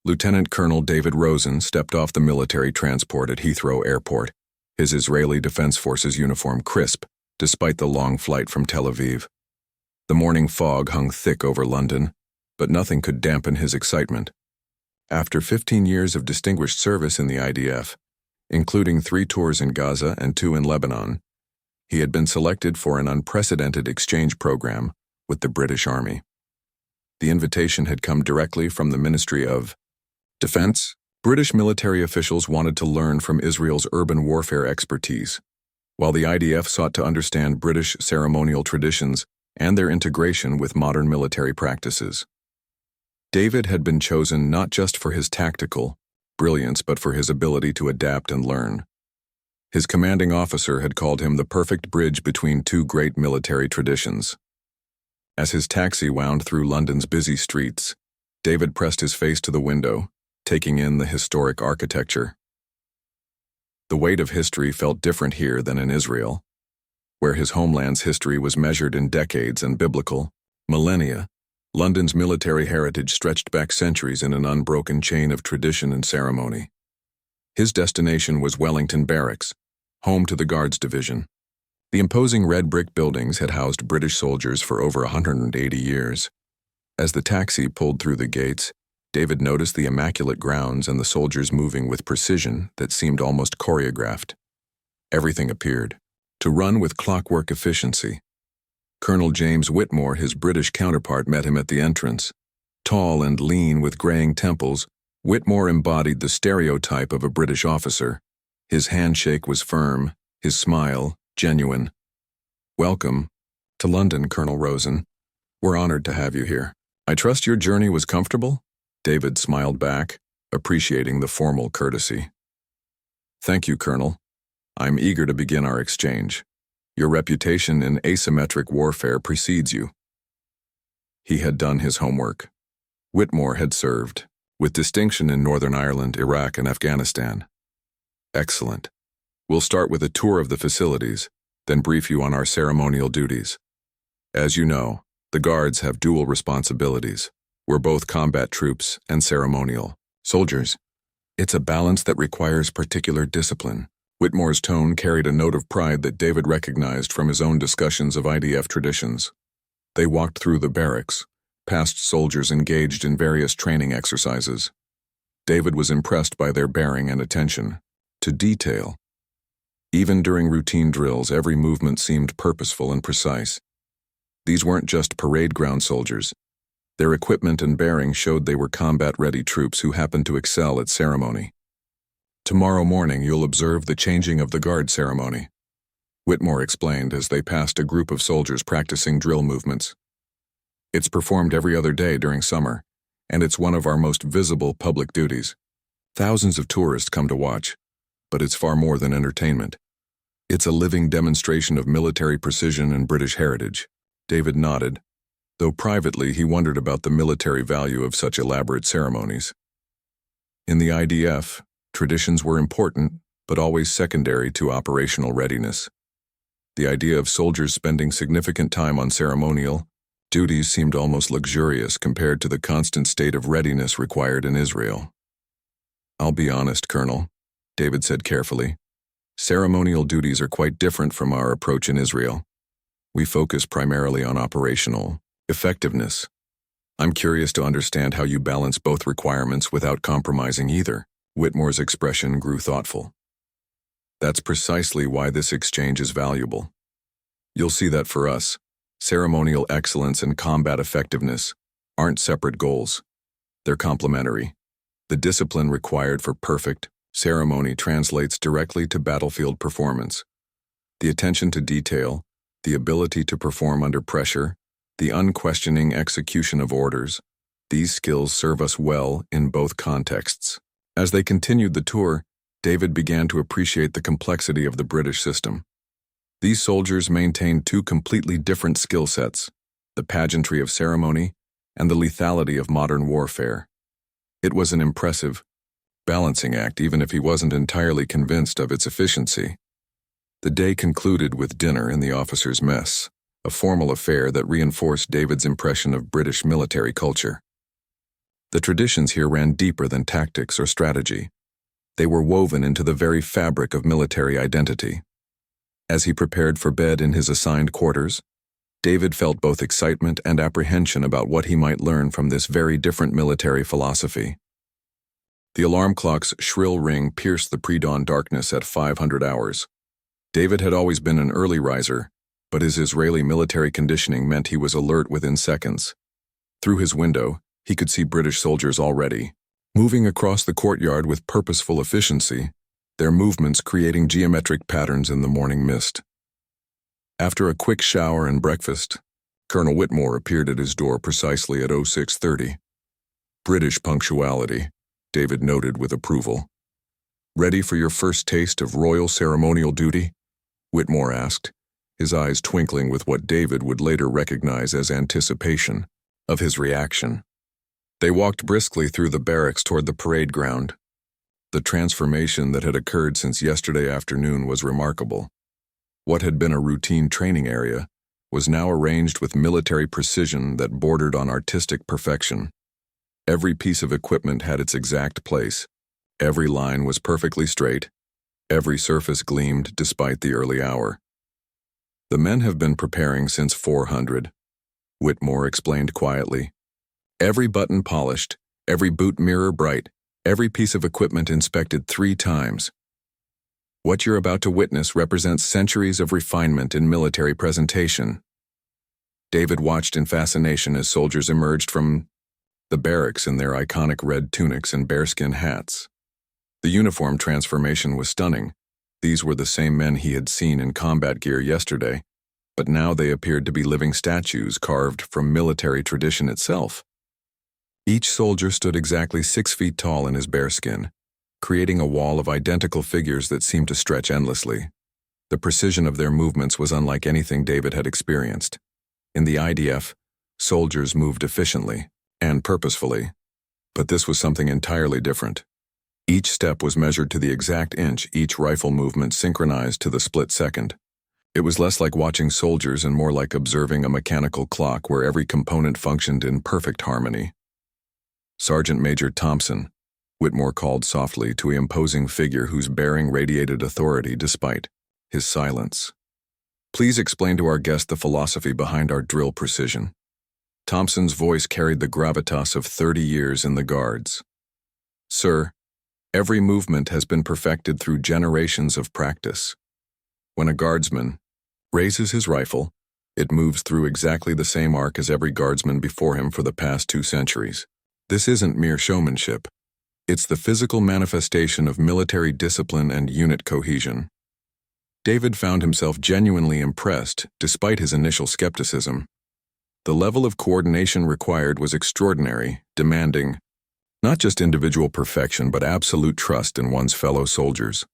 Lieutenant Colonel David Rosen stepped off the military transport at Heathrow Airport, his Israeli Defense Forces uniform crisp, despite the long flight from Tel Aviv. The morning fog hung thick over London, but nothing could dampen his excitement. After 15 years of distinguished service in the IDF, including 3 tours in Gaza and 2 in Lebanon, he had been selected for an unprecedented exchange program with the British Army. The invitation had come directly from the Ministry of Defense. British military officials wanted to learn from Israel's urban warfare expertise, while the IDF sought to understand British ceremonial traditions and their integration with modern military practices. David had been chosen not just for his tactical brilliance but for his ability to adapt and learn. His commanding officer had called him the perfect bridge between 2 great military traditions. As his taxi wound through London's busy streets, David pressed his face to the window, taking in the historic architecture. The weight of history felt different here than in Israel, where his homeland's history was measured in decades and biblical millennia. London's military heritage stretched back centuries in an unbroken chain of tradition and ceremony. His destination was Wellington Barracks, home to the Guards Division. The imposing red brick buildings had housed British soldiers for over 180 years. As the taxi pulled through the gates, David noticed the immaculate grounds and the soldiers moving with precision that seemed almost choreographed. Everything appeared to run with clockwork efficiency. Colonel James Whitmore, his British counterpart, met him at the entrance. Tall and lean with graying temples, Whitmore embodied the stereotype of a British officer. His handshake was firm, his smile genuine. "Welcome to London, Colonel Rosen. We're honored to have you here. I trust your journey was comfortable?" David smiled back, appreciating the formal courtesy. "Thank you, Colonel. I'm eager to begin our exchange. Your reputation in asymmetric warfare precedes you." He had done his homework. Whitmore had served, with distinction in Northern Ireland, Iraq, and Afghanistan. "Excellent. We'll start with a tour of the facilities, then brief you on our ceremonial duties. As you know, the Guards have dual responsibilities. We're both combat troops and ceremonial soldiers. It's a balance that requires particular discipline." Whitmore's tone carried a note of pride that David recognized from his own discussions of IDF traditions. They walked through the barracks, past soldiers engaged in various training exercises. David was impressed by their bearing and attention to detail. Even during routine drills, every movement seemed purposeful and precise. These weren't just parade ground soldiers. Their equipment and bearing showed they were combat-ready troops who happened to excel at ceremony. "Tomorrow morning you'll observe the changing of the guard ceremony," Whitmore explained as they passed a group of soldiers practicing drill movements. "It's performed every other day during summer, and it's one of our most visible public duties. Thousands of tourists come to watch, but it's far more than entertainment. It's a living demonstration of military precision and British heritage." David nodded, though privately he wondered about the military value of such elaborate ceremonies. In the IDF, traditions were important, but always secondary to operational readiness. The idea of soldiers spending significant time on ceremonial duties seemed almost luxurious compared to the constant state of readiness required in Israel. "I'll be honest, Colonel," David said carefully. "Ceremonial duties are quite different from our approach in Israel. We focus primarily on operational effectiveness. I'm curious to understand how you balance both requirements without compromising either." Whitmore's expression grew thoughtful. "That's precisely why this exchange is valuable. You'll see that for us, ceremonial excellence and combat effectiveness aren't separate goals. They're complementary. The discipline required for perfect ceremony translates directly to battlefield performance. The attention to detail, the ability to perform under pressure, the unquestioning execution of orders, these skills serve us well in both contexts." As they continued the tour, David began to appreciate the complexity of the British system. These soldiers maintained 2 completely different skill sets, the pageantry of ceremony and the lethality of modern warfare. It was an impressive balancing act, even if he wasn't entirely convinced of its efficiency. The day concluded with dinner in the officers' mess, a formal affair that reinforced David's impression of British military culture. The traditions here ran deeper than tactics or strategy. They were woven into the very fabric of military identity. As he prepared for bed in his assigned quarters, David felt both excitement and apprehension about what he might learn from this very different military philosophy. The alarm clock's shrill ring pierced the pre-dawn darkness at 500 hours. David had always been an early riser, but his Israeli military conditioning meant he was alert within seconds. Through his window, he could see British soldiers already, moving across the courtyard with purposeful efficiency, their movements creating geometric patterns in the morning mist. After a quick shower and breakfast, Colonel Whitmore appeared at his door precisely at 06:30. British punctuality, David noted with approval. "Ready for your first taste of royal ceremonial duty?" Whitmore asked, his eyes twinkling with what David would later recognize as anticipation of his reaction. They walked briskly through the barracks toward the parade ground. The transformation that had occurred since yesterday afternoon was remarkable. What had been a routine training area was now arranged with military precision that bordered on artistic perfection. Every piece of equipment had its exact place. Every line was perfectly straight. Every surface gleamed despite the early hour. "The men have been preparing since 400, Whitmore explained quietly. "Every button polished, every boot mirror bright, every piece of equipment inspected 3 times. What you're about to witness represents centuries of refinement in military presentation." David watched in fascination as soldiers emerged from the barracks in their iconic red tunics and bearskin hats. The uniform transformation was stunning. These were the same men he had seen in combat gear yesterday, but now they appeared to be living statues carved from military tradition itself. Each soldier stood exactly 6 feet tall in his bearskin, creating a wall of identical figures that seemed to stretch endlessly. The precision of their movements was unlike anything David had experienced. In the IDF, soldiers moved efficiently and purposefully, but this was something entirely different. Each step was measured to the exact inch, each rifle movement synchronized to the split second. It was less like watching soldiers and more like observing a mechanical clock where every component functioned in perfect harmony. "Sergeant Major Thompson," Whitmore called softly to an imposing figure whose bearing radiated authority despite his silence. "Please explain to our guest the philosophy behind our drill precision." Thompson's voice carried the gravitas of 30 years in the Guards. "Sir, every movement has been perfected through generations of practice. When a guardsman raises his rifle, it moves through exactly the same arc as every guardsman before him for the past 2 centuries. This isn't mere showmanship. It's the physical manifestation of military discipline and unit cohesion." David found himself genuinely impressed, despite his initial skepticism. The level of coordination required was extraordinary, demanding not just individual perfection but absolute trust in one's fellow soldiers.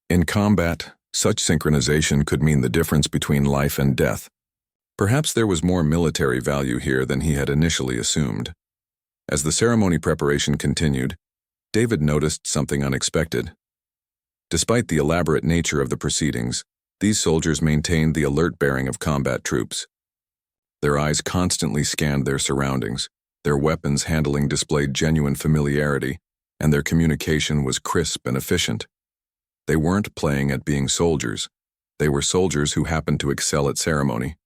In combat, such synchronization could mean the difference between life and death. Perhaps there was more military value here than he had initially assumed. As the ceremony preparation continued, David noticed something unexpected. Despite the elaborate nature of the proceedings, these soldiers maintained the alert bearing of combat troops. Their eyes constantly scanned their surroundings, their weapons handling displayed genuine familiarity, and their communication was crisp and efficient. They weren't playing at being soldiers. They were soldiers who happened to excel at ceremony.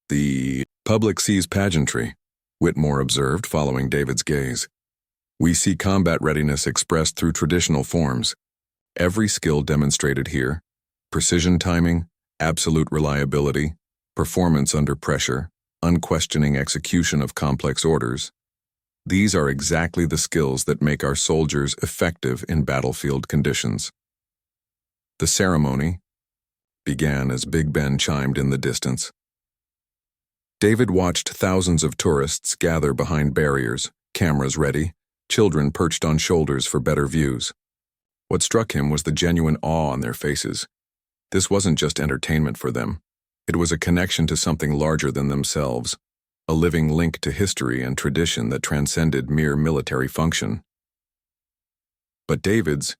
"The public sees pageantry," Whitmore observed, following David's gaze. "We see combat readiness expressed through traditional forms. Every skill demonstrated here, precision timing, absolute reliability, performance under pressure, unquestioning execution of complex orders. These are exactly the skills that make our soldiers effective in battlefield conditions." The ceremony began as Big Ben chimed in the distance. David watched thousands of tourists gather behind barriers, cameras ready, children perched on shoulders for better views. What struck him was the genuine awe on their faces. This wasn't just entertainment for them. It was a connection to something larger than themselves, a living link to history and tradition that transcended mere military function. But David's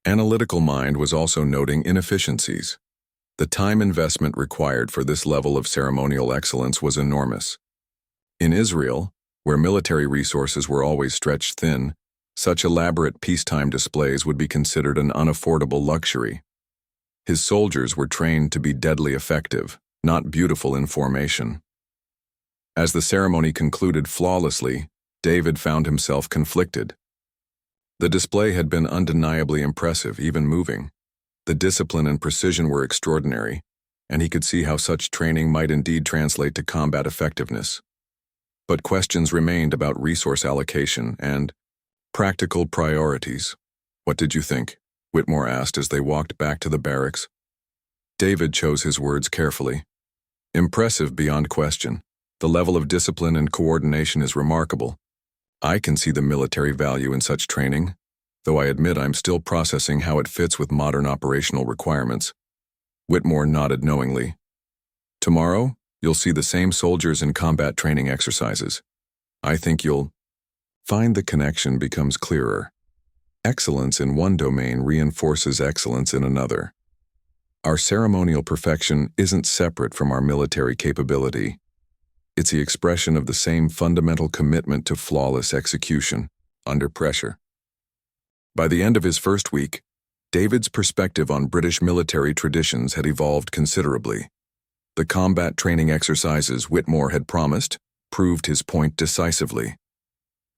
analytical mind was also noting inefficiencies. The time investment required for this level of ceremonial excellence was enormous. In Israel, Where military resources were always stretched thin, such elaborate peacetime displays would be considered an unaffordable luxury. His soldiers were trained to be deadly effective, not beautiful in formation. As the ceremony concluded flawlessly, David found himself conflicted. The display had been undeniably impressive, even moving. The discipline and precision were extraordinary, and he could see how such training might indeed translate to combat effectiveness. But questions remained about resource allocation and practical priorities. "What did you think?" Whitmore asked as they walked back to the barracks. David chose his words carefully. "Impressive beyond question. The level of discipline and coordination is remarkable. I can see the military value in such training, though I admit I'm still processing how it fits with modern operational requirements." Whitmore nodded knowingly. "Tomorrow, you'll see the same soldiers in combat training exercises. I think you'll find the connection becomes clearer. Excellence in one domain reinforces excellence in another. Our ceremonial perfection isn't separate from our military capability. It's the expression of the same fundamental commitment to flawless execution, under pressure." By the end of his first week, David's perspective on British military traditions had evolved considerably. The combat training exercises Whitmore had promised proved his point decisively.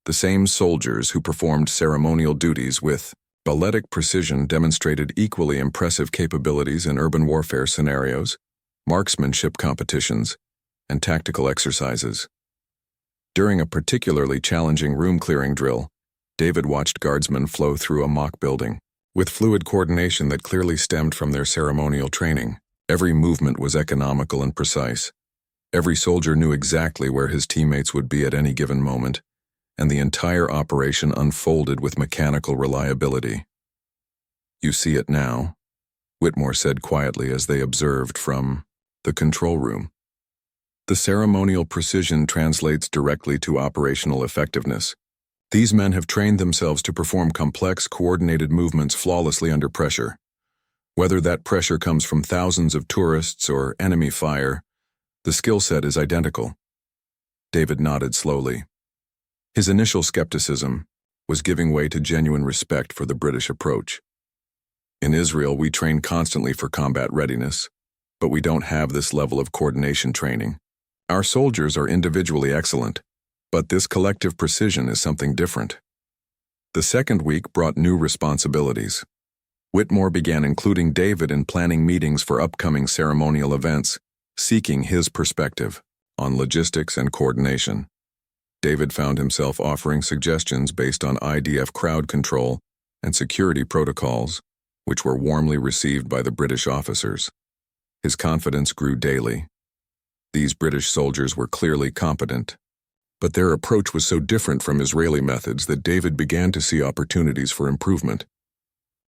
The same soldiers who performed ceremonial duties with balletic precision demonstrated equally impressive capabilities in urban warfare scenarios, marksmanship competitions, and tactical exercises. During a particularly challenging room-clearing drill, David watched guardsmen flow through a mock building. With fluid coordination that clearly stemmed from their ceremonial training, every movement was economical and precise. Every soldier knew exactly where his teammates would be at any given moment, and the entire operation unfolded with mechanical reliability. "You see it now," Whitmore said quietly as they observed from the control room. "The ceremonial precision translates directly to operational effectiveness. These men have trained themselves to perform complex, coordinated movements flawlessly under pressure. Whether that pressure comes from thousands of tourists or enemy fire, the skill set is identical." David nodded slowly. His initial skepticism was giving way to genuine respect for the British approach. "In Israel, we train constantly for combat readiness, but we don't have this level of coordination training. Our soldiers are individually excellent, but this collective precision is something different." The second week brought new responsibilities. Whitmore began including David in planning meetings for upcoming ceremonial events, seeking his perspective on logistics and coordination. David found himself offering suggestions based on IDF crowd control and security protocols, which were warmly received by the British officers. His confidence grew daily. These British soldiers were clearly competent, but their approach was so different from Israeli methods that David began to see opportunities for improvement.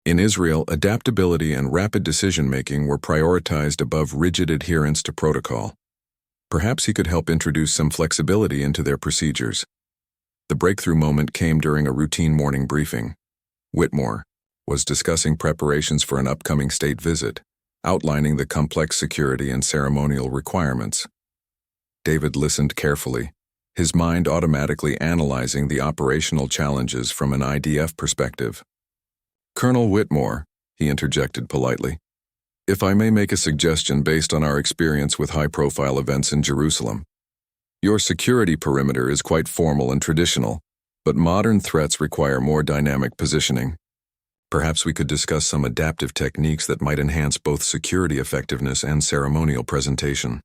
In Israel, adaptability and rapid decision-making were prioritized above rigid adherence to protocol. Perhaps he could help introduce some flexibility into their procedures. The breakthrough moment came during a routine morning briefing. Whitmore was discussing preparations for an upcoming state visit, outlining the complex security and ceremonial requirements. David listened carefully, his mind automatically analyzing the operational challenges from an IDF perspective. "Colonel Whitmore," he interjected politely, "if I may make a suggestion based on our experience with high-profile events in Jerusalem. Your security perimeter is quite formal and traditional, but modern threats require more dynamic positioning. Perhaps we could discuss some adaptive techniques that might enhance both security effectiveness and ceremonial presentation."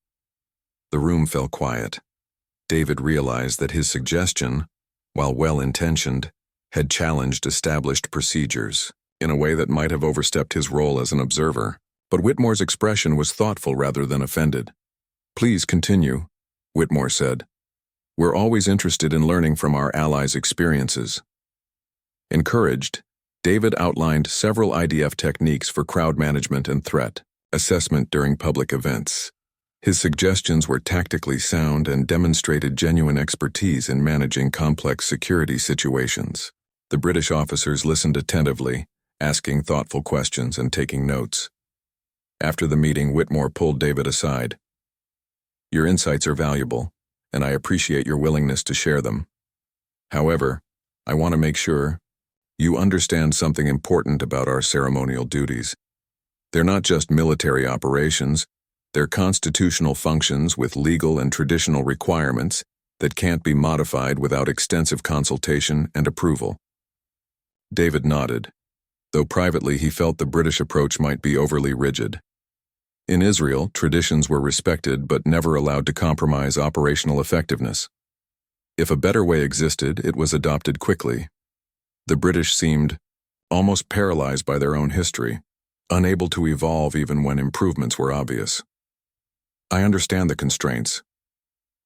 The room fell quiet. David realized that his suggestion, while well-intentioned, had challenged established procedures in a way that might have overstepped his role as an observer. But Whitmore's expression was thoughtful rather than offended. "Please continue," Whitmore said. "We're always interested in learning from our allies' experiences." Encouraged, David outlined several IDF techniques for crowd management and threat assessment during public events. His suggestions were tactically sound and demonstrated genuine expertise in managing complex security situations. The British officers listened attentively, asking thoughtful questions and taking notes. After the meeting, Whitmore pulled David aside. "Your insights are valuable, and I appreciate your willingness to share them. However, I want to make sure you understand something important about our ceremonial duties. They're not just military operations, they're constitutional functions with legal and traditional requirements that can't be modified without extensive consultation and approval. David nodded, though privately he felt the British approach might be overly rigid. In Israel, traditions were respected but never allowed to compromise operational effectiveness. If a better way existed, it was adopted quickly. The British seemed almost paralyzed by their own history, unable to evolve even when improvements were obvious. I understand the constraints,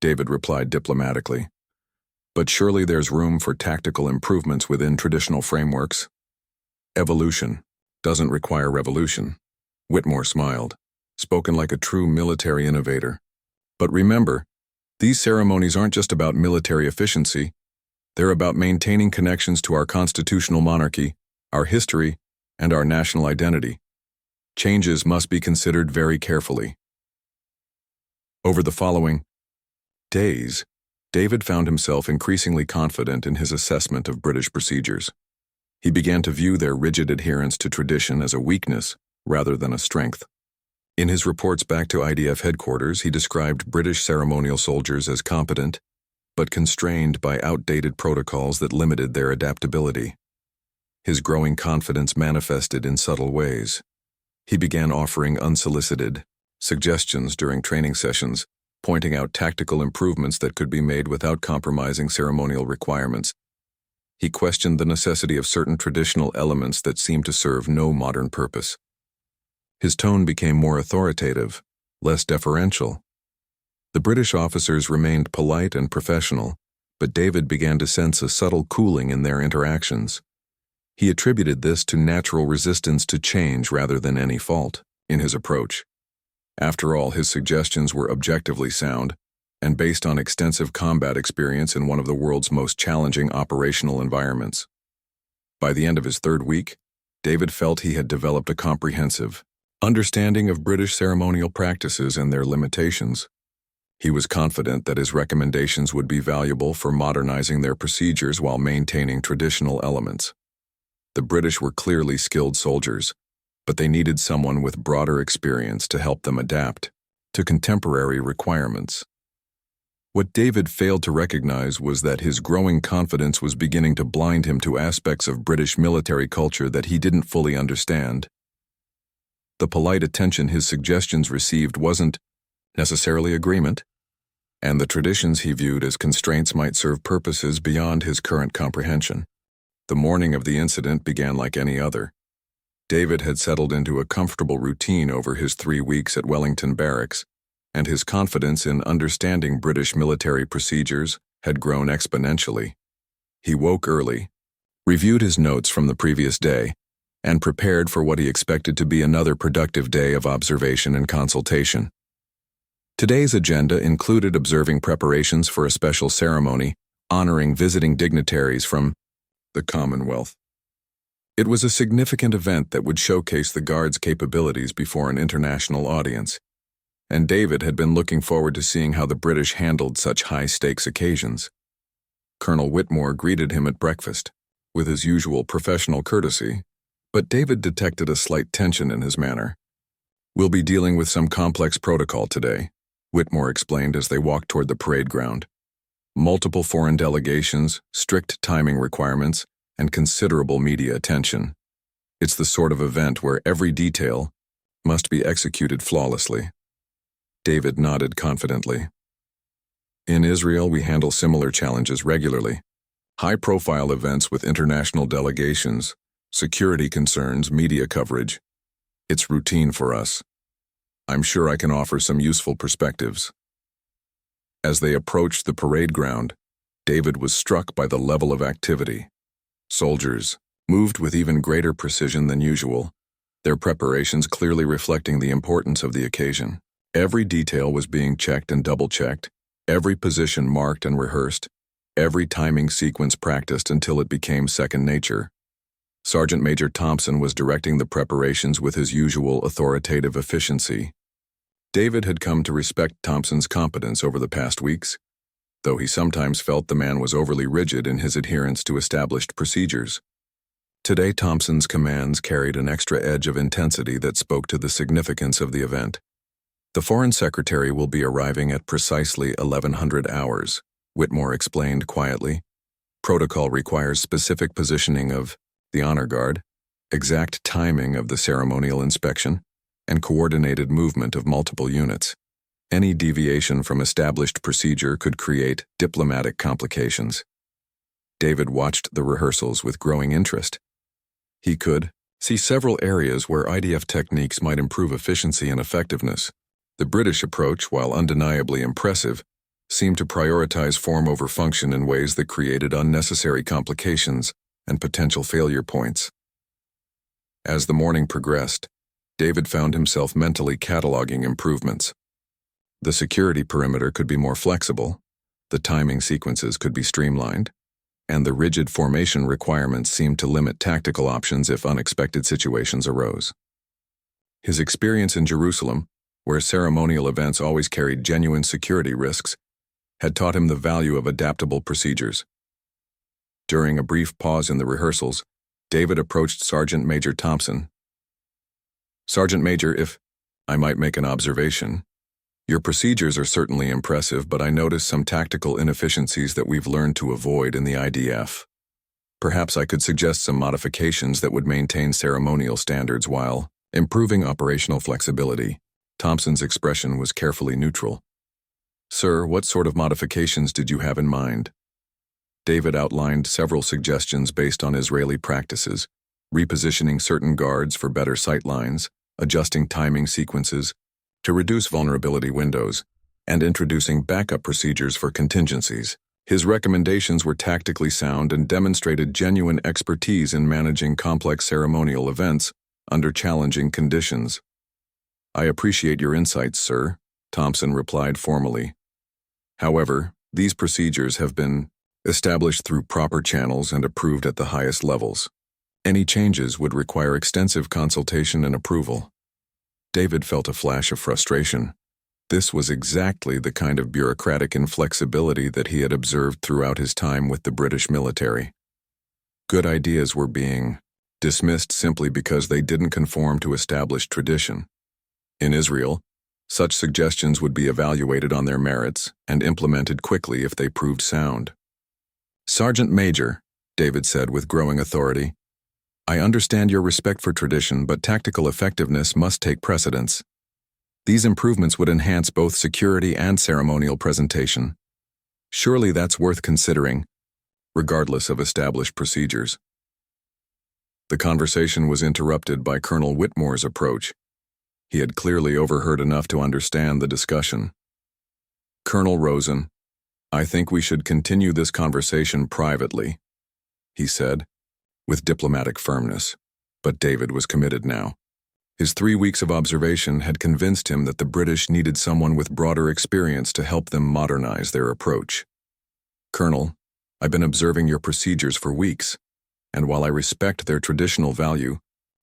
David replied diplomatically, but surely there's room for tactical improvements within traditional frameworks. Evolution doesn't require revolution, Whitmore smiled, spoken like a true military innovator. But remember, these ceremonies aren't just about military efficiency, they're about maintaining connections to our constitutional monarchy, our history, and our national identity. Changes must be considered very carefully. Over the following days, David found himself increasingly confident in his assessment of British procedures. He began to view their rigid adherence to tradition as a weakness rather than a strength. In his reports back to IDF headquarters, he described British ceremonial soldiers as competent, but constrained by outdated protocols that limited their adaptability. His growing confidence manifested in subtle ways. He began offering unsolicited suggestions during training sessions, pointing out tactical improvements that could be made without compromising ceremonial requirements. He questioned the necessity of certain traditional elements that seemed to serve no modern purpose. His tone became more authoritative, less deferential. The British officers remained polite and professional, but David began to sense a subtle cooling in their interactions. He attributed this to natural resistance to change rather than any fault in his approach. After all, his suggestions were objectively sound and based on extensive combat experience in one of the world's most challenging operational environments. By the end of his third week, David felt he had developed a comprehensive understanding of British ceremonial practices and their limitations. He was confident that his recommendations would be valuable for modernizing their procedures while maintaining traditional elements. The British were clearly skilled soldiers, but they needed someone with broader experience to help them adapt to contemporary requirements. What David failed to recognize was that his growing confidence was beginning to blind him to aspects of British military culture that he didn't fully understand. The polite attention his suggestions received wasn't necessarily agreement, and the traditions he viewed as constraints might serve purposes beyond his current comprehension. The morning of the incident began like any other. David had settled into a comfortable routine over his 3 weeks at Wellington Barracks, and his confidence in understanding British military procedures had grown exponentially. He woke early, reviewed his notes from the previous day, and prepared for what he expected to be another productive day of observation and consultation. Today's agenda included observing preparations for a special ceremony honoring visiting dignitaries from the Commonwealth. It was a significant event that would showcase the Guard's capabilities before an international audience, and David had been looking forward to seeing how the British handled such high-stakes occasions. Colonel Whitmore greeted him at breakfast, with his usual professional courtesy, but David detected a slight tension in his manner. "We'll be dealing with some complex protocol today," Whitmore explained as they walked toward the parade ground. "Multiple foreign delegations, strict timing requirements, and considerable media attention. It's the sort of event where every detail must be executed flawlessly." David nodded confidently. "In Israel, we handle similar challenges regularly. High-profile events with international delegations, security concerns, media coverage. It's routine for us. I'm sure I can offer some useful perspectives." As they approached the parade ground, David was struck by the level of activity. Soldiers moved with even greater precision than usual, their preparations clearly reflecting the importance of the occasion. Every detail was being checked and double-checked, every position marked and rehearsed, every timing sequence practiced until it became second nature. Sergeant Major Thompson was directing the preparations with his usual authoritative efficiency. David had come to respect Thompson's competence over the past weeks, though he sometimes felt the man was overly rigid in his adherence to established procedures. Today, Thompson's commands carried an extra edge of intensity that spoke to the significance of the event. The Foreign Secretary will be arriving at precisely 1100 hours, Whitmore explained quietly. Protocol requires specific positioning of the honor guard, exact timing of the ceremonial inspection, and coordinated movement of multiple units. Any deviation from established procedure could create diplomatic complications. David watched the rehearsals with growing interest. He could see several areas where IDF techniques might improve efficiency and effectiveness. The British approach, while undeniably impressive, seemed to prioritize form over function in ways that created unnecessary complications and potential failure points. As the morning progressed, David found himself mentally cataloging improvements. The security perimeter could be more flexible, the timing sequences could be streamlined, and the rigid formation requirements seemed to limit tactical options if unexpected situations arose. His experience in Jerusalem, where ceremonial events always carried genuine security risks, had taught him the value of adaptable procedures. During a brief pause in the rehearsals, David approached Sergeant Major Thompson. "Sergeant Major, if I might make an observation, your procedures are certainly impressive, but I notice some tactical inefficiencies that we've learned to avoid in the IDF. Perhaps I could suggest some modifications that would maintain ceremonial standards while improving operational flexibility." Thompson's expression was carefully neutral. "Sir, what sort of modifications did you have in mind?" David outlined several suggestions based on Israeli practices, repositioning certain guards for better sight lines, adjusting timing sequences to reduce vulnerability windows, and introducing backup procedures for contingencies. His recommendations were tactically sound and demonstrated genuine expertise in managing complex ceremonial events under challenging conditions. "I appreciate your insights, sir," Thompson replied formally. "However, these procedures have been established through proper channels and approved at the highest levels. Any changes would require extensive consultation and approval." David felt a flash of frustration. This was exactly the kind of bureaucratic inflexibility that he had observed throughout his time with the British military. Good ideas were being dismissed simply because they didn't conform to established tradition. In Israel, such suggestions would be evaluated on their merits and implemented quickly if they proved sound. "Sergeant Major," David said with growing authority, "I understand your respect for tradition, but tactical effectiveness must take precedence. These improvements would enhance both security and ceremonial presentation. Surely that's worth considering, regardless of established procedures." The conversation was interrupted by Colonel Whitmore's approach. He had clearly overheard enough to understand the discussion. "Colonel Rosen, I think we should continue this conversation privately," he said, with diplomatic firmness, but David was committed now. His 3 weeks of observation had convinced him that the British needed someone with broader experience to help them modernize their approach. "Colonel, I've been observing your procedures for weeks, and while I respect their traditional value,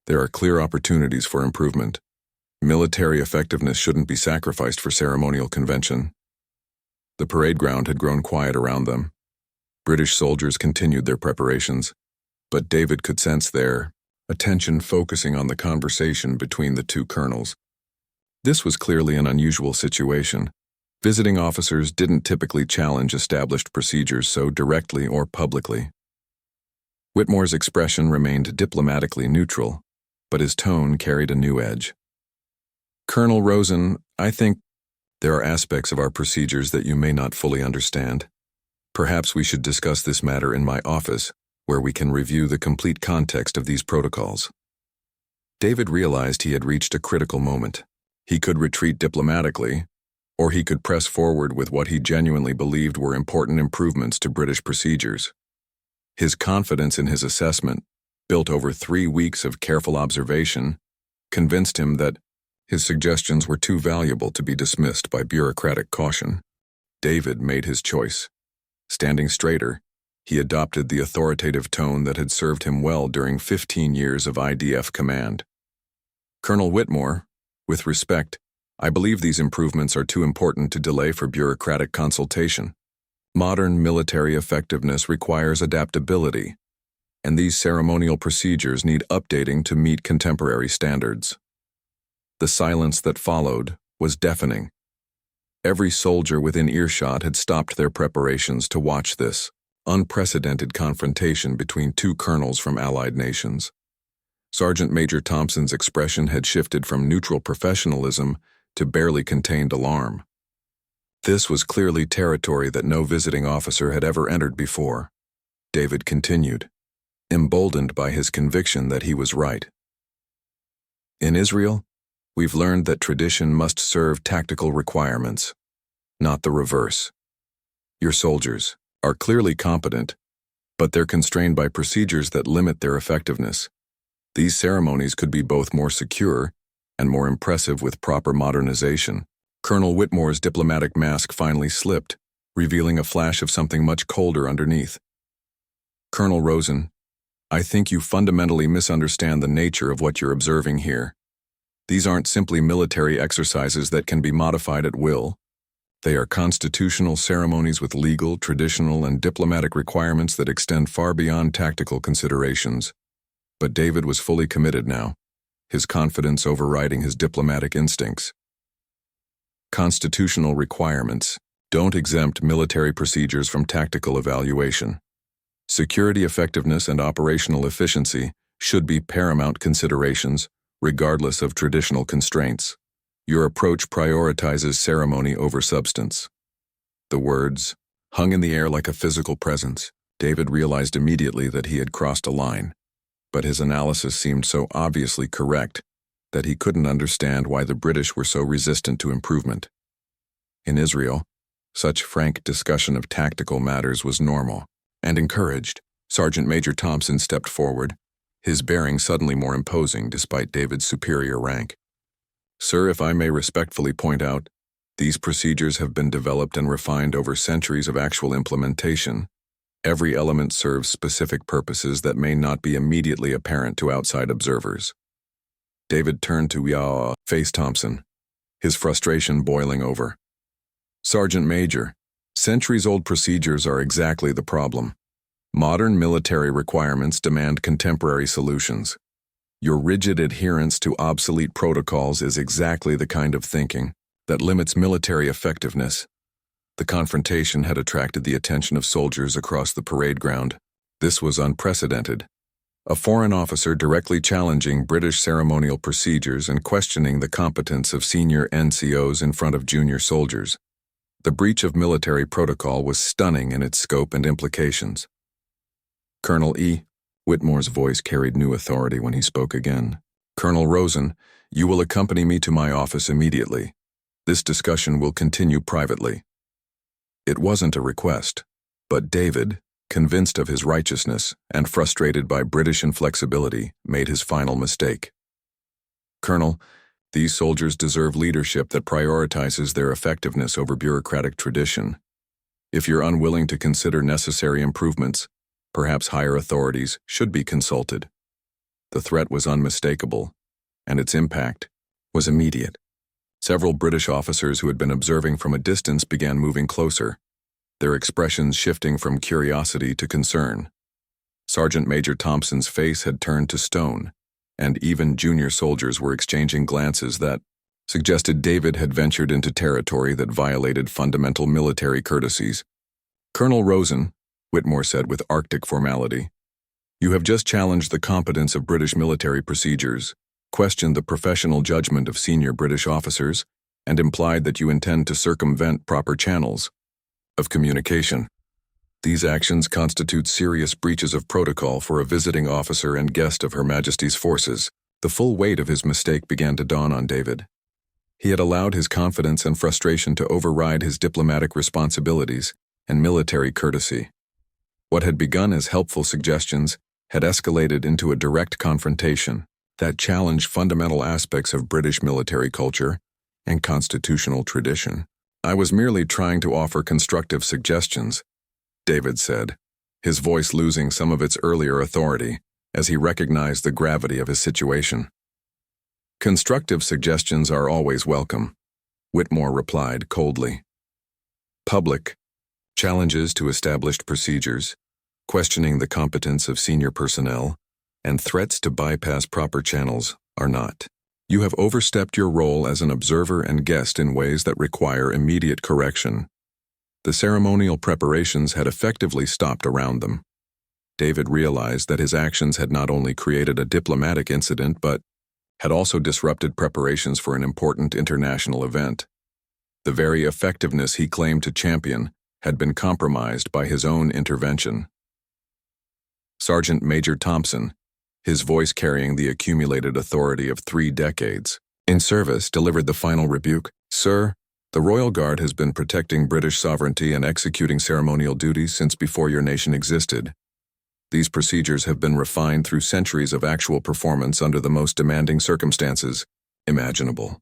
there are clear opportunities for improvement. Military effectiveness shouldn't be sacrificed for ceremonial convention." The parade ground had grown quiet around them. British soldiers continued their preparations, but David could sense their attention focusing on the conversation between the two colonels. This was clearly an unusual situation. Visiting officers didn't typically challenge established procedures so directly or publicly. Whitmore's expression remained diplomatically neutral, but his tone carried a new edge. "Colonel Rosen, I think there are aspects of our procedures that you may not fully understand. Perhaps we should discuss this matter in my office, where we can review the complete context of these protocols." David realized he had reached a critical moment. He could retreat diplomatically, or he could press forward with what he genuinely believed were important improvements to British procedures. His confidence in his assessment, built over 3 weeks of careful observation, convinced him that his suggestions were too valuable to be dismissed by bureaucratic caution. David made his choice. Standing straighter, he adopted the authoritative tone that had served him well during 15 years of IDF command. "Colonel Whitmore, with respect, I believe these improvements are too important to delay for bureaucratic consultation. Modern military effectiveness requires adaptability, and these ceremonial procedures need updating to meet contemporary standards. The silence that followed was deafening. Every soldier within earshot had stopped their preparations to watch this unprecedented confrontation between two colonels from allied nations. Sergeant Major Thompson's expression had shifted from neutral professionalism to barely contained alarm. This was clearly territory that no visiting officer had ever entered before. David continued, emboldened by his conviction that he was right. In Israel, we've learned that tradition must serve tactical requirements, not the reverse. Your soldiers are clearly competent, but they're constrained by procedures that limit their effectiveness. These ceremonies could be both more secure and more impressive with proper modernization. Colonel Whitmore's diplomatic mask finally slipped, revealing a flash of something much colder underneath. Colonel Rosen, I think you fundamentally misunderstand the nature of what you're observing here. These aren't simply military exercises that can be modified at will. They are constitutional ceremonies with legal, traditional, and diplomatic requirements that extend far beyond tactical considerations. But David was fully committed now, his confidence overriding his diplomatic instincts. Constitutional requirements don't exempt military procedures from tactical evaluation. Security effectiveness and operational efficiency should be paramount considerations, regardless of traditional constraints. Your approach prioritizes ceremony over substance. The words hung in the air like a physical presence. David realized immediately that he had crossed a line, but his analysis seemed so obviously correct that he couldn't understand why the British were so resistant to improvement. In Israel, such frank discussion of tactical matters was normal and encouraged. Sergeant Major Thompson stepped forward, his bearing suddenly more imposing despite David's superior rank. Sir, if I may respectfully point out, these procedures have been developed and refined over centuries of actual implementation. Every element serves specific purposes that may not be immediately apparent to outside observers. David turned to face Thompson, his frustration boiling over. Sergeant Major, centuries-old procedures are exactly the problem. Modern military requirements demand contemporary solutions. Your rigid adherence to obsolete protocols is exactly the kind of thinking that limits military effectiveness. The confrontation had attracted the attention of soldiers across the parade ground. This was unprecedented. A foreign officer directly challenging British ceremonial procedures and questioning the competence of senior NCOs in front of junior soldiers. The breach of military protocol was stunning in its scope and implications. Colonel E. Whitmore's voice carried new authority when he spoke again. Colonel Rosen, you will accompany me to my office immediately. This discussion will continue privately. It wasn't a request, but David, convinced of his righteousness and frustrated by British inflexibility, made his final mistake. Colonel, these soldiers deserve leadership that prioritizes their effectiveness over bureaucratic tradition. If you're unwilling to consider necessary improvements, perhaps higher authorities should be consulted. The threat was unmistakable, and its impact was immediate. Several British officers who had been observing from a distance began moving closer, their expressions shifting from curiosity to concern. Sergeant Major Thompson's face had turned to stone, and even junior soldiers were exchanging glances that suggested David had ventured into territory that violated fundamental military courtesies. Colonel Rosen, Whitmore said with Arctic formality, you have just challenged the competence of British military procedures, questioned the professional judgment of senior British officers, and implied that you intend to circumvent proper channels of communication. These actions constitute serious breaches of protocol for a visiting officer and guest of Her Majesty's forces. The full weight of his mistake began to dawn on David. He had allowed his confidence and frustration to override his diplomatic responsibilities and military courtesy. What had begun as helpful suggestions had escalated into a direct confrontation that challenged fundamental aspects of British military culture and constitutional tradition. I was merely trying to offer constructive suggestions, David said, his voice losing some of its earlier authority as he recognized the gravity of his situation. Constructive suggestions are always welcome, Whitmore replied coldly. Public challenges to established procedures, questioning the competence of senior personnel, and threats to bypass proper channels are not. You have overstepped your role as an observer and guest in ways that require immediate correction. The ceremonial preparations had effectively stopped around them. David realized that his actions had not only created a diplomatic incident but had also disrupted preparations for an important international event. The very effectiveness he claimed to champion had been compromised by his own intervention. Sergeant Major Thompson, his voice carrying the accumulated authority of 3 decades in service, delivered the final rebuke. "Sir, the Royal Guard has been protecting British sovereignty and executing ceremonial duties since before your nation existed. These procedures have been refined through centuries of actual performance under the most demanding circumstances imaginable.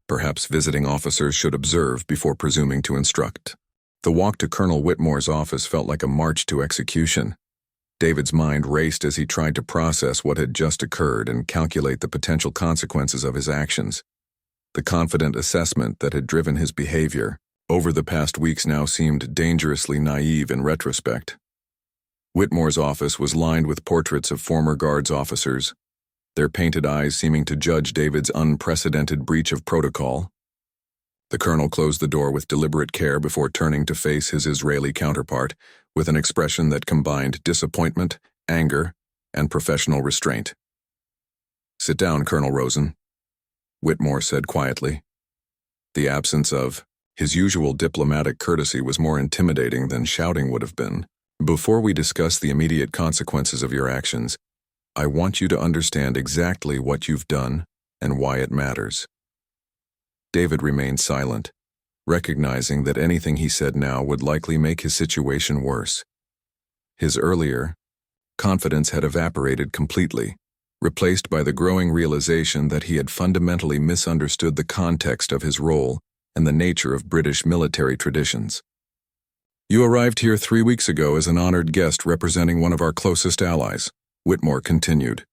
Perhaps visiting officers should observe before presuming to instruct." The walk to Colonel Whitmore's office felt like a march to execution. David's mind raced as he tried to process what had just occurred and calculate the potential consequences of his actions. The confident assessment that had driven his behavior over the past weeks now seemed dangerously naive in retrospect. Whitmore's office was lined with portraits of former Guards officers, their painted eyes seeming to judge David's unprecedented breach of protocol. The colonel closed the door with deliberate care before turning to face his Israeli counterpart with an expression that combined disappointment, anger, and professional restraint. "Sit down, Colonel Rosen," Whitmore said quietly. The absence of his usual diplomatic courtesy was more intimidating than shouting would have been. "Before we discuss the immediate consequences of your actions, I want you to understand exactly what you've done and why it matters." David remained silent, recognizing that anything he said now would likely make his situation worse. His earlier confidence had evaporated completely, replaced by the growing realization that he had fundamentally misunderstood the context of his role and the nature of British military traditions. "You arrived here 3 weeks ago as an honored guest representing one of our closest allies," Whitmore continued.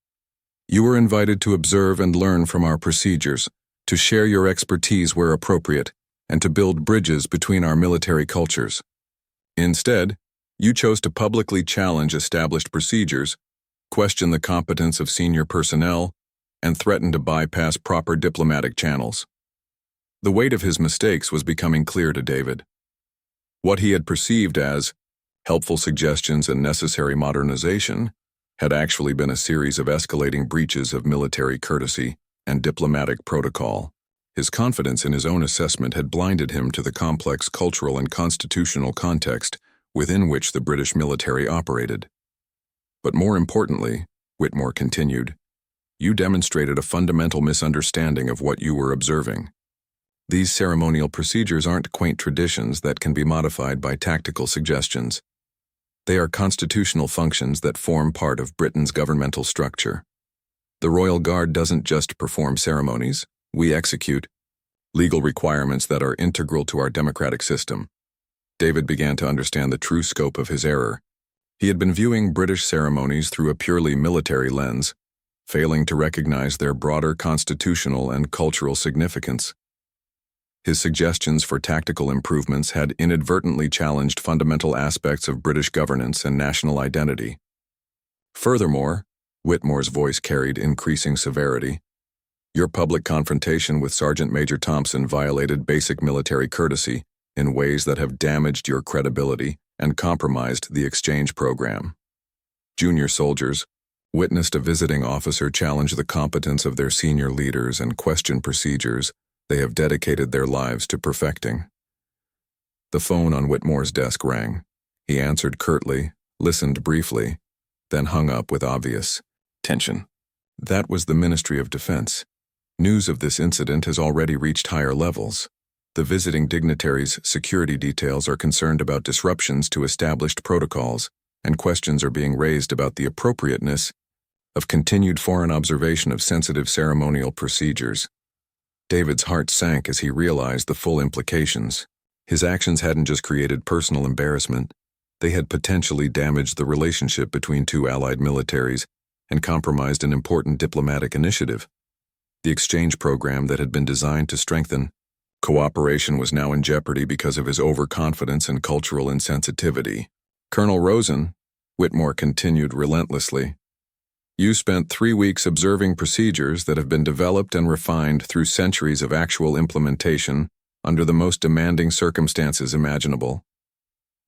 "You were invited to observe and learn from our procedures, to share your expertise where appropriate, and to build bridges between our military cultures. Instead, you chose to publicly challenge established procedures, question the competence of senior personnel, and threaten to bypass proper diplomatic channels." The weight of his mistakes was becoming clear to David. What he had perceived as helpful suggestions and necessary modernization had actually been a series of escalating breaches of military courtesy and diplomatic protocol. His confidence in his own assessment had blinded him to the complex cultural and constitutional context within which the British military operated. "But more importantly," Whitmore continued, "you demonstrated a fundamental misunderstanding of what you were observing. These ceremonial procedures aren't quaint traditions that can be modified by tactical suggestions. They are constitutional functions that form part of Britain's governmental structure. The Royal Guard doesn't just perform ceremonies, we execute legal requirements that are integral to our democratic system." David began to understand the true scope of his error. He had been viewing British ceremonies through a purely military lens, failing to recognize their broader constitutional and cultural significance. His suggestions for tactical improvements had inadvertently challenged fundamental aspects of British governance and national identity. Furthermore, Whitmore's voice carried increasing severity, your public confrontation with Sergeant Major Thompson violated basic military courtesy in ways that have damaged your credibility and compromised the exchange program. Junior soldiers witnessed a visiting officer challenge the competence of their senior leaders and question procedures they have dedicated their lives to perfecting. The phone on Whitmore's desk rang. He answered curtly, listened briefly, then hung up with obvious tension. That was the Ministry of Defense. News of this incident has already reached higher levels. The visiting dignitaries' security details are concerned about disruptions to established protocols, and questions are being raised about the appropriateness of continued foreign observation of sensitive ceremonial procedures. David's heart sank as he realized the full implications. His actions hadn't just created personal embarrassment, they had potentially damaged the relationship between two allied militaries and compromised an important diplomatic initiative. The exchange program that had been designed to strengthen Cooperation was now in jeopardy because of his overconfidence and cultural insensitivity. Colonel Rosen, Whitmore continued relentlessly, you spent 3 weeks observing procedures that have been developed and refined through centuries of actual implementation under the most demanding circumstances imaginable.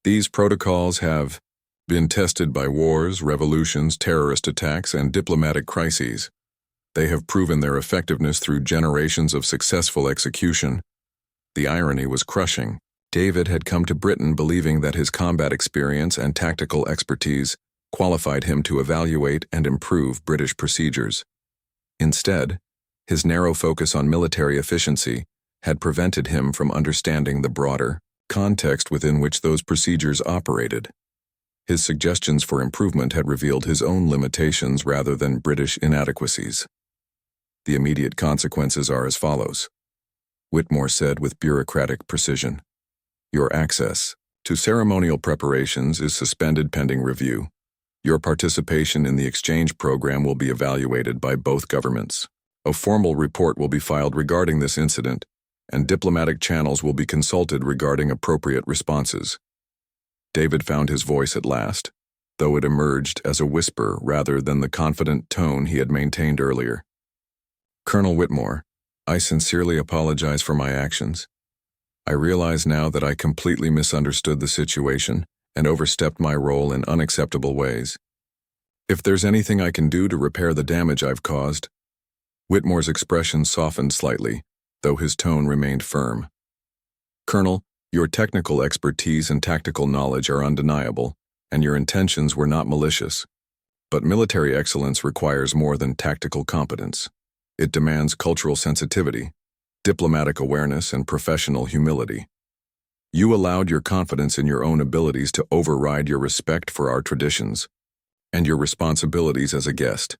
These protocols have been tested by wars, revolutions, terrorist attacks, and diplomatic crises. They have proven their effectiveness through generations of successful execution. The irony was crushing. David had come to Britain believing that his combat experience and tactical expertise qualified him to evaluate and improve British procedures. Instead, his narrow focus on military efficiency had prevented him from understanding the broader context within which those procedures operated. His suggestions for improvement had revealed his own limitations rather than British inadequacies. The immediate consequences are as follows, Whitmore said with bureaucratic precision. Your access to ceremonial preparations is suspended pending review. Your participation in the exchange program will be evaluated by both governments. A formal report will be filed regarding this incident, and diplomatic channels will be consulted regarding appropriate responses. David found his voice at last, though it emerged as a whisper rather than the confident tone he had maintained earlier. Colonel Whitmore, I sincerely apologize for my actions. I realize now that I completely misunderstood the situation and overstepped my role in unacceptable ways. If there's anything I can do to repair the damage I've caused. Whitmore's expression softened slightly, though his tone remained firm. Colonel, your technical expertise and tactical knowledge are undeniable, and your intentions were not malicious. But military excellence requires more than tactical competence. It demands cultural sensitivity, diplomatic awareness, and professional humility. You allowed your confidence in your own abilities to override your respect for our traditions and your responsibilities as a guest.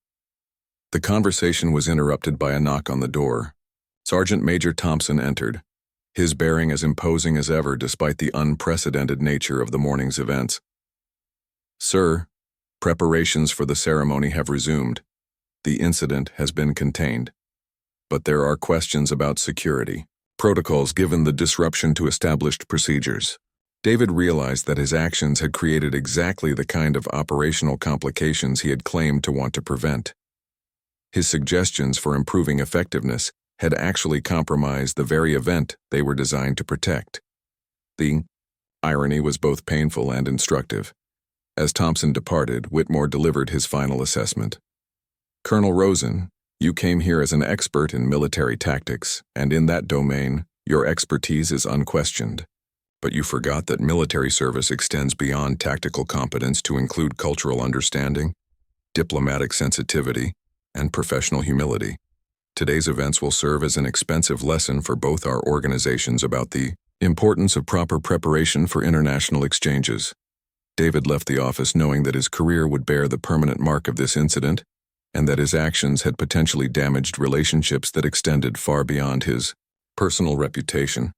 The conversation was interrupted by a knock on the door. Sergeant Major Thompson entered, his bearing as imposing as ever despite the unprecedented nature of the morning's events. Sir, preparations for the ceremony have resumed. The incident has been contained. But there are questions about security protocols given the disruption to established procedures. David realized that his actions had created exactly the kind of operational complications he had claimed to want to prevent. His suggestions for improving effectiveness had actually compromised the very event they were designed to protect. The irony was both painful and instructive. As Thompson departed, Whitmore delivered his final assessment. Colonel Rosen, you came here as an expert in military tactics, and in that domain, your expertise is unquestioned. But you forgot that military service extends beyond tactical competence to include cultural understanding, diplomatic sensitivity, and professional humility. Today's events will serve as an expensive lesson for both our organizations about the importance of proper preparation for international exchanges. David left the office knowing that his career would bear the permanent mark of this incident, and that his actions had potentially damaged relationships that extended far beyond his personal reputation.